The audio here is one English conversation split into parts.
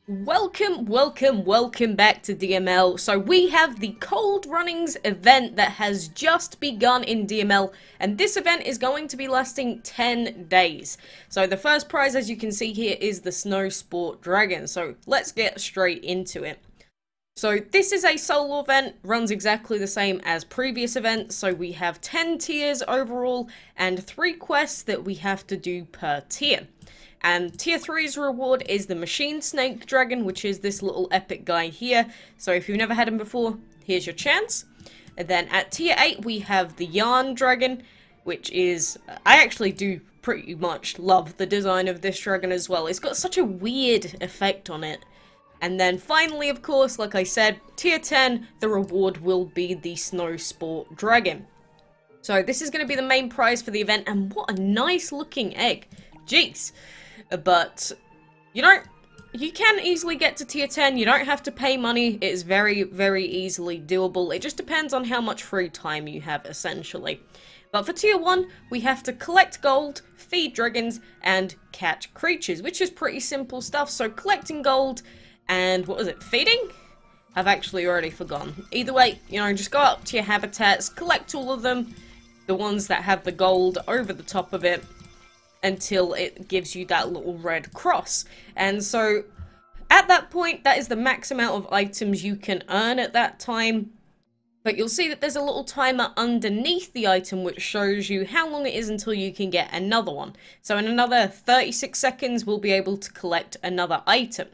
Welcome back to DML. So we have the Cold Runnings event that has just begun in DML, and this event is going to be lasting 10 days. So the first prize, as you can see here, is the Snow Sport Dragon. So let's get straight into it. So this is a solo event, runs exactly the same as previous events. So we have 10 tiers overall and 3 quests that we have to do per tier. And tier 3's reward is the Machine Snake Dragon, which is this little epic guy here. So if you've never had him before, here's your chance. And then at tier 8 we have the Yarn Dragon, which is, I actually do pretty much love the design of this dragon as well. It's got such a weird effect on it. And then finally, of course, like I said, tier 10, the reward will be the Snow Sport Dragon. So this is going to be the main prize for the event, and what a nice looking egg. Jeez. But, you can easily get to tier 10, you don't have to pay money, it is very easily doable. It just depends on how much free time you have, essentially. But for tier 1, we have to collect gold, feed dragons, and catch creatures, which is pretty simple stuff. So collecting gold, and what was it, feeding? I've actually already forgotten. Either way, just go up to your habitats, collect all of them, the ones that have the gold over the top of it, until it gives you that little red cross. And so at that point, that is the max amount of items you can earn at that time. But you'll see that there's a little timer underneath the item which shows you how long it is until you can get another one. So in another 36 seconds, we'll be able to collect another item.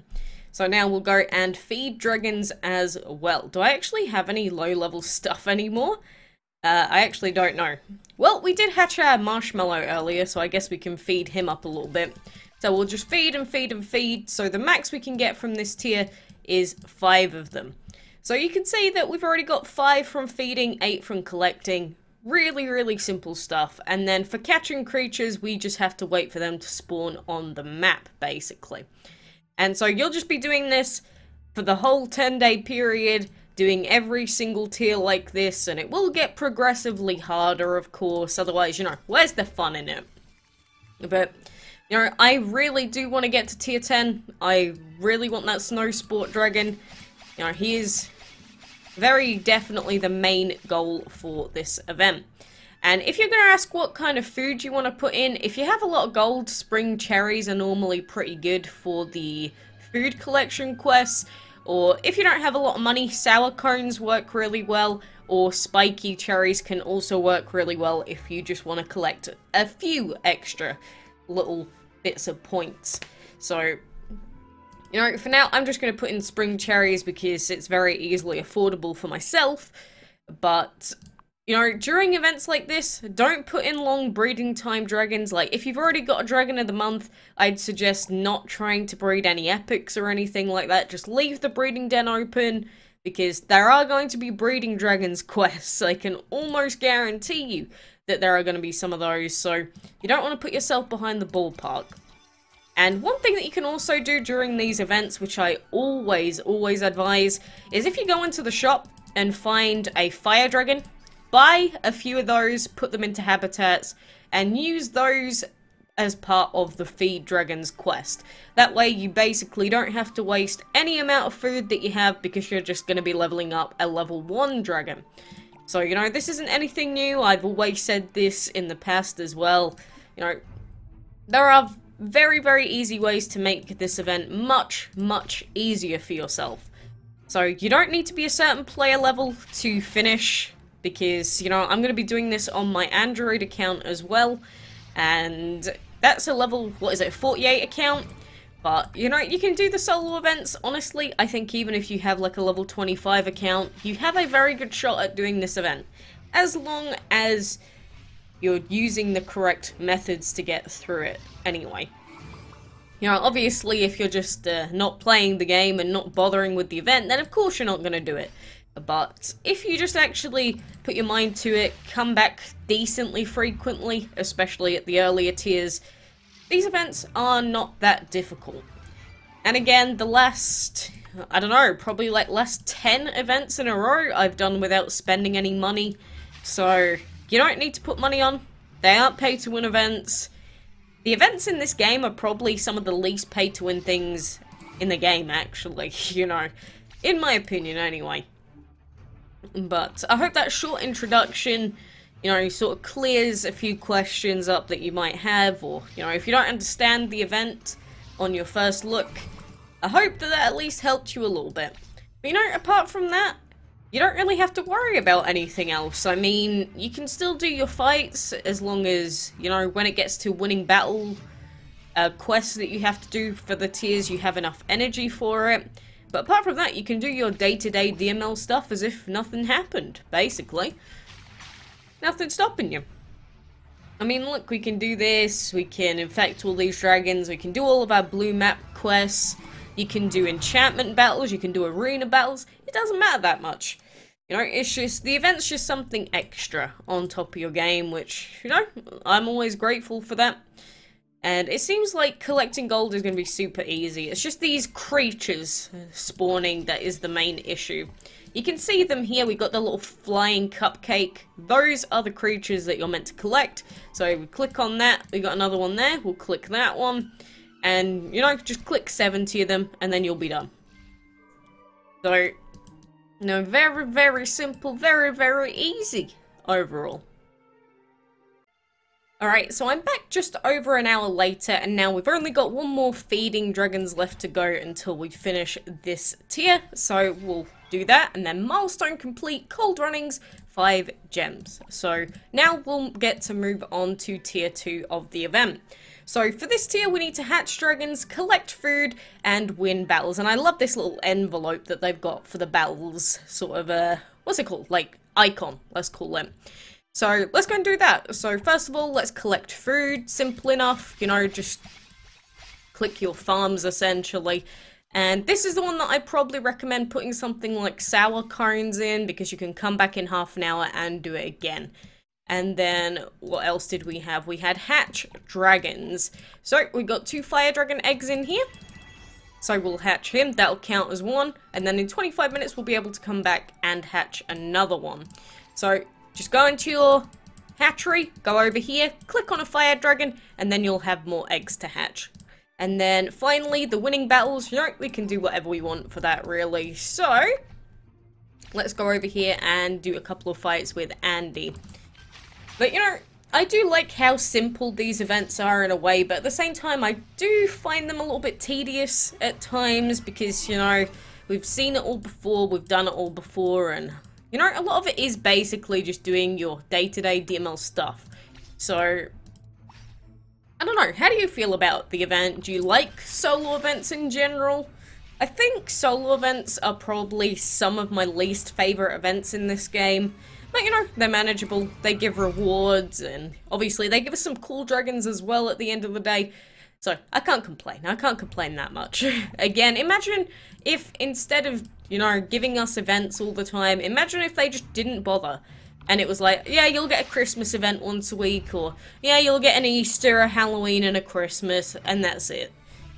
So now we'll go and feed dragons as well. Do I actually have any low-level stuff anymore? I actually don't know. Well, we did hatch our marshmallow earlier, so I guess we can feed him up a little bit. So we'll just feed and feed and feed. So the max we can get from this tier is 5 of them. So you can see that we've already got 5 from feeding, 8 from collecting. Really simple stuff. And then for catching creatures, we just have to wait for them to spawn on the map, basically. And so you'll just be doing this for the whole 10-day period, doing every single tier like this, and it will get progressively harder, of course, otherwise, where's the fun in it? But, I really do want to get to tier 10, I really want that Snow Sport Dragon, he is very definitely the main goal for this event. And if you're going to ask what kind of food you want to put in, if you have a lot of gold, spring cherries are normally pretty good for the food collection quests. Or if you don't have a lot of money, sour cones work really well, or spiky cherries can also work really well if you just want to collect a few extra little bits of points. So, for now, I'm just going to put in spring cherries because it's very easily affordable for myself. But, during events like this, don't put in long breeding time dragons. Like, if you've already got a dragon of the month, I'd suggest not trying to breed any epics or anything like that. Just leave the breeding den open, because there are going to be breeding dragons quests. I can almost guarantee you that there are going to be some of those, so you don't want to put yourself behind the ballpark. And one thing that you can also do during these events, which I always advise, is if you go into the shop and find a fire dragon, buy a few of those, put them into habitats, and use those as part of the Feed Dragons quest. That way you basically don't have to waste any amount of food that you have because you're just going to be leveling up a level 1 dragon. So, this isn't anything new. I've always said this in the past as well. There are very easy ways to make this event much easier for yourself. So you don't need to be a certain player level to finish, because, I'm going to be doing this on my Android account as well, and that's a level, 48 account, but, you can do the solo events. Honestly, I think even if you have, like, a level 25 account, you have a very good shot at doing this event, as long as you're using the correct methods to get through it anyway. Obviously, if you're just not playing the game and not bothering with the event, then of course you're not going to do it. But if you just actually put your mind to it, come back decently frequently, especially at the earlier tiers, these events are not that difficult. And again, the last, I don't know, probably like last 10 events in a row I've done without spending any money. So you don't need to put money on. They aren't pay-to-win events. The events in this game are probably some of the least pay-to-win things in the game, actually, you know, in my opinion anyway. But I hope that short introduction, you know, sort of clears a few questions up that you might have, or, you know, if you don't understand the event on your first look, I hope that at least helped you a little bit. But, you know, apart from that, you don't really have to worry about anything else. I mean, you can still do your fights as long as, you know, when it gets to winning battle quests that you have to do for the tiers, you have enough energy for it. But apart from that, you can do your day-to-day DML stuff as if nothing happened, basically. Nothing's stopping you. I mean, look, we can do this, we can infect all these dragons, we can do all of our blue map quests, you can do enchantment battles, you can do arena battles, it doesn't matter that much. You know, it's just, the event's just something extra on top of your game, which, you know, I'm always grateful for that. And it seems like collecting gold is going to be super easy. It's just these creatures spawning that is the main issue. You can see them here. We got the little flying cupcake. Those are the creatures that you're meant to collect. So we click on that. We got another one there. We'll click that one. And, you know, just click 70 of them and then you'll be done. So, you know, very, very simple. Very, very easy overall. Alright, so I'm back just over an hour later, and now we've only got one more feeding dragons left to go until we finish this tier, so we'll do that, and then milestone complete, cold runnings, 5 gems. So now we'll get to move on to tier 2 of the event. So for this tier, we need to hatch dragons, collect food, and win battles, and I love this little envelope that they've got for the battles, sort of a, what's it called, like, icon, let's call it. So, let's go and do that. So, first of all, let's collect food. Simple enough, you know, just click your farms, essentially. And this is the one that I probably recommend putting something like sour cones in, because you can come back in half an hour and do it again. And then, what else did we have? We had hatch dragons. So, we got 2 fire dragon eggs in here. So, we'll hatch him. That'll count as 1. And then in 25 minutes, we'll be able to come back and hatch another one. So, just go into your hatchery, go over here, click on a fire dragon, and then you'll have more eggs to hatch. And then finally, the winning battles, you know, we can do whatever we want for that, really. So, let's go over here and do a couple of fights with Andy. But, you know, I do like how simple these events are in a way, but at the same time, I do find them a little bit tedious at times, because, you know, we've seen it all before, we've done it all before, and you know, a lot of it is basically just doing your day-to-day DML stuff. So, I don't know, how do you feel about the event? Do you like solo events in general? I think solo events are probably some of my least favorite events in this game. But, you know, they're manageable, they give rewards, and obviously they give us some cool dragons as well at the end of the day. So, I can't complain that much. Again, imagine if instead of, you know, giving us events all the time, imagine if they just didn't bother. And it was like, yeah, you'll get a Christmas event once a week, or, yeah, you'll get an Easter, a Halloween, and a Christmas, and that's it.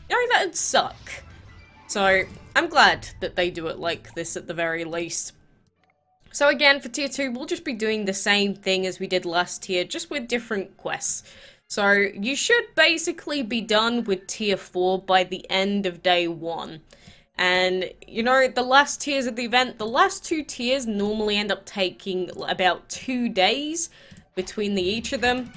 You know, that'd suck. So, I'm glad that they do it like this at the very least. So again, for tier 2, we'll just be doing the same thing as we did last tier, just with different quests. So, you should basically be done with tier 4 by the end of day 1. And, you know, the last tiers of the event, the last 2 tiers normally end up taking about 2 days between each of them.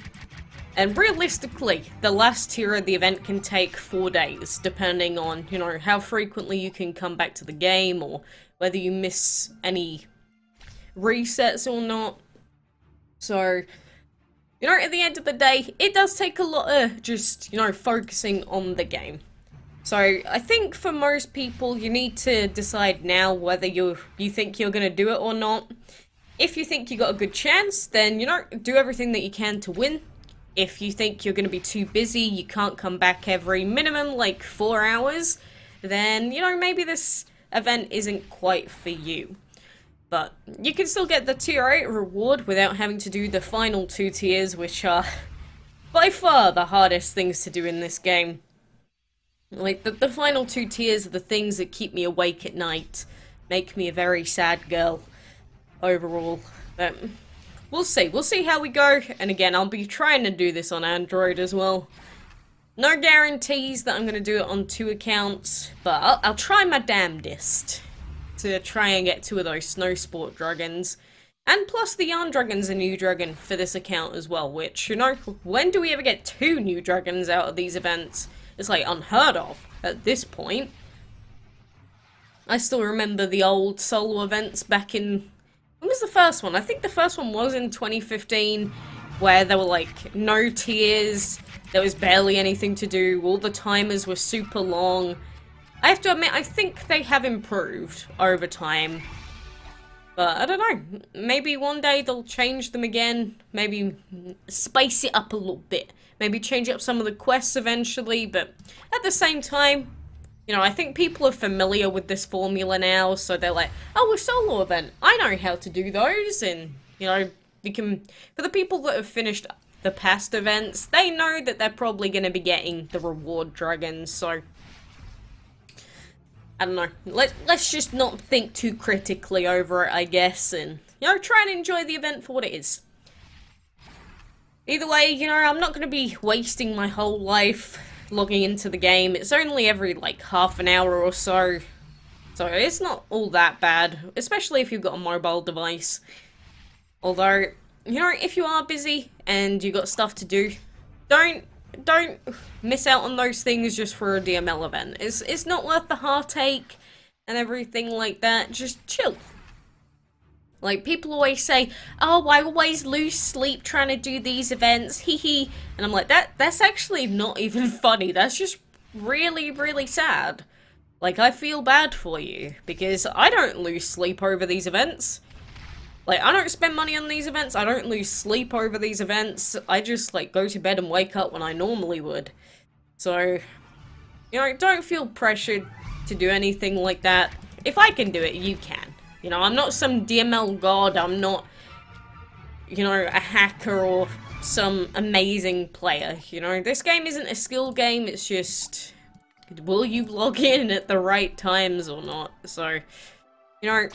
And realistically, the last tier of the event can take 4 days, depending on, you know, how frequently you can come back to the game, or whether you miss any resets or not. So, you know, at the end of the day, it does take a lot of just, you know, focusing on the game. So, I think for most people, you need to decide now whether you think you're going to do it or not. If you think you got a good chance, then, you know, do everything that you can to win. If you think you're going to be too busy, you can't come back every minimum, like, 4 hours, then, you know, maybe this event isn't quite for you. But you can still get the tier 8 reward without having to do the final 2 tiers, which are by far the hardest things to do in this game. Like, the final 2 tiers are the things that keep me awake at night, make me a very sad girl overall. But we'll see how we go, and again, I'll be trying to do this on Android as well. No guarantees that I'm going to do it on 2 accounts, but I'll try my damnedest to try and get 2 of those snow sport dragons. And plus the yarn dragon's a new dragon for this account as well, which, you know, when do we ever get 2 new dragons out of these events? It's like unheard of at this point. I still remember the old solo events back in... When was the first one? I think the first one was in 2015, where there were like no tiers, there was barely anything to do, all the timers were super long. I have to admit, I think they have improved over time. But I don't know, maybe one day they'll change them again, maybe spice it up a little bit, maybe change up some of the quests eventually, but at the same time, you know, I think people are familiar with this formula now, so they're like, oh, a solo event, I know how to do those, and, you know, you can, for the people that have finished the past events, they know that they're probably going to be getting the reward dragons, so... I don't know, let's just not think too critically over it, I guess, and, you know, try and enjoy the event for what it is. Either way, you know, I'm not going to be wasting my whole life logging into the game. It's only every, like, half an hour or so, so it's not all that bad, especially if you've got a mobile device. Although, you know, if you are busy and you got stuff to do, don't miss out on those things just for a DML event. It's not worth the heartache and everything like that. Just chill. Like, people always say, oh, I always lose sleep trying to do these events, hee hee. And I'm like, that's actually not even funny. That's just really, really sad. Like, I feel bad for you, because I don't lose sleep over these events. Like, I don't spend money on these events, I don't lose sleep over these events, I just, like, go to bed and wake up when I normally would. So, you know, don't feel pressured to do anything like that. If I can do it, you can. You know, I'm not some DML god, I'm not, you know, a hacker or some amazing player. You know, this game isn't a skill game, it's just, will you log in at the right times or not? So, you know,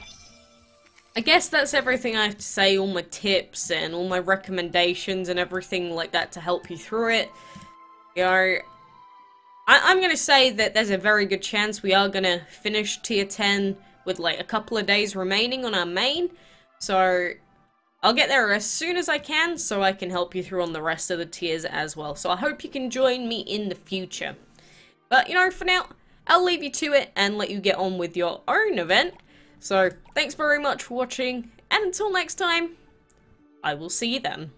I guess that's everything I have to say, all my tips and all my recommendations and everything like that to help you through it. You know, I'm going to say that there's a very good chance we are going to finish tier 10 with like a couple of days remaining on our main. So I'll get there as soon as I can so I can help you through on the rest of the tiers as well. So I hope you can join me in the future. But, you know, for now, I'll leave you to it and let you get on with your own event. So, thanks very much for watching, and until next time, I will see you then.